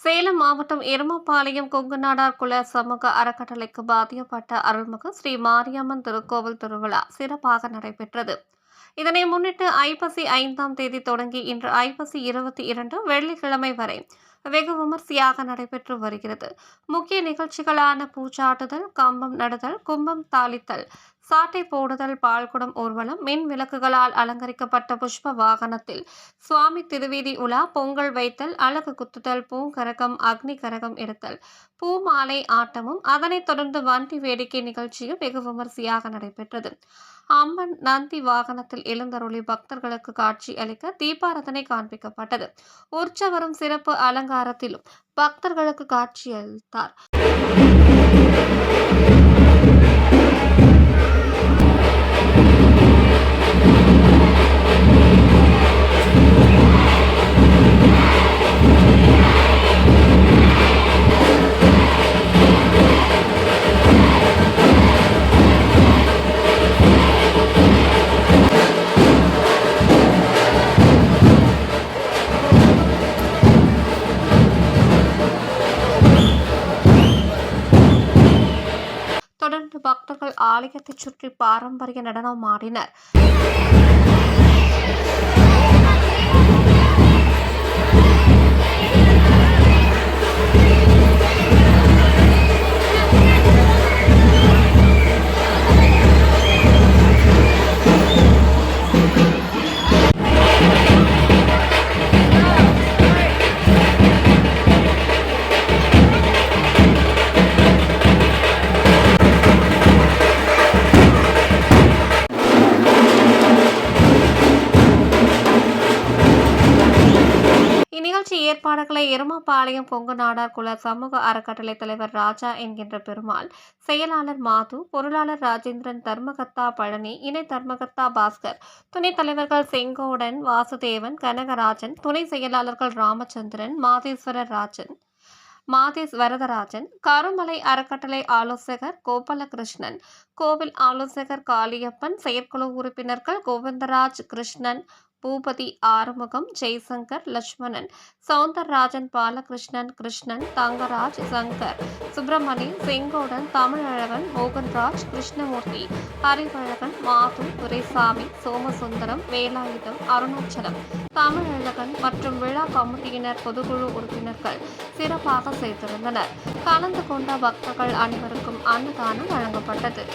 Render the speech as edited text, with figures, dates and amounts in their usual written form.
சேலம் மாவட்டம் எருமபாளையம் கொங்குநாடார் குல சமூக அறக்கட்டளைக்கு பாதிக்கப்பட்ட அருள்மிகு ஸ்ரீ மாரியம்மன் திருக்கோவில் திருவிழா சிறப்பாக நடைபெற்றது. இதனை முன்னிட்டு ஐப்பசி 5ஆம் தேதி தொடங்கி இன்று ஐப்பசி 22 வெள்ளிக்கிழமை வரை வெகு விமர்சையாக நடைபெற்று வருகிறது. முக்கிய நிகழ்ச்சிகளான பூச்சாட்டுதல், கம்பம் நடுதல், கும்பம் தாளித்தல், சாட்டை போடுதல், பால்குடம் ஊர்வலம், மின் விளக்குகளால் அலங்கரிக்கப்பட்ட புஷ்ப வாகனத்தில் சுவாமி திருவீதி உலா, பொங்கல் வைத்தல், அழகு குத்துதல், பூங்கரகம், அக்னி கரகம் எடுத்தல், பூமாலை ஆட்டமும் அதனைத் தொடர்ந்து வண்டி வேடிக்கை நிகழ்ச்சியும் வெகு விமர்சையாக நடைபெற்றது. அம்மன் நந்தி வாகனத்தில் எழுந்தருளி பக்தர்களுக்கு காட்சி அளிக்க தீபாரதனை காண்பிக்கப்பட்டது. உற்சவரும் சிறப்பு அலங்காரத்திலும் பக்தர்களுக்கு காட்சி அளித்தார். தொடர்ந்து பக்தர்கள் ஆலயத்தை சுற்றி பாரம்பரிய நடனம் ஆடினர். இந்நிகழ்ச்சி ஏற்பாடுகளை எருமபாளையம் கொங்குநாடார் குல சமூக அறக்கட்டளை தலைவர் ராஜா என்கின்ற பெருமாள், செயலாளர் மாது, பொருளாளர் ராஜேந்திரன், தர்மகர்த்தா பழனி, இணை தர்மகர்த்தா பாஸ்கர், துணைத் தலைவர்கள் செங்கோடன், வாசுதேவன், கனகராஜன், துணை செயலாளர்கள் ராமச்சந்திரன், மாதேஸ் வரதராஜன், கருமலை அறக்கட்டளை ஆலோசகர் கோபாலகிருஷ்ணன், கோவில் ஆலோசகர் காளியப்பன், செயற்குழு உறுப்பினர்கள் கோவிந்தராஜ், கிருஷ்ணன், பூபதி, ஆறுமுகம், ஜெய்சங்கர், லட்சுமணன், சவுந்தரராஜன், பாலகிருஷ்ணன், கிருஷ்ணன், தங்கராஜ், சங்கர், சுப்பிரமணி, செங்கோடன், தமிழழகன், மோகன்ராஜ், கிருஷ்ணமூர்த்தி, அறிவழகன், மாது, துரைசாமி, சோமசுந்தரம், வேலாயுதம், அருணாச்சலம், தமிழழகன் மற்றும் விழா கமிட்டியினர், பொதுக்குழு உறுப்பினர்கள் சிறப்பாக செய்திருந்தனர். கலந்து கொண்ட பக்தர்கள் அனைவருக்கும் அன்னதானம் வழங்கப்பட்டது.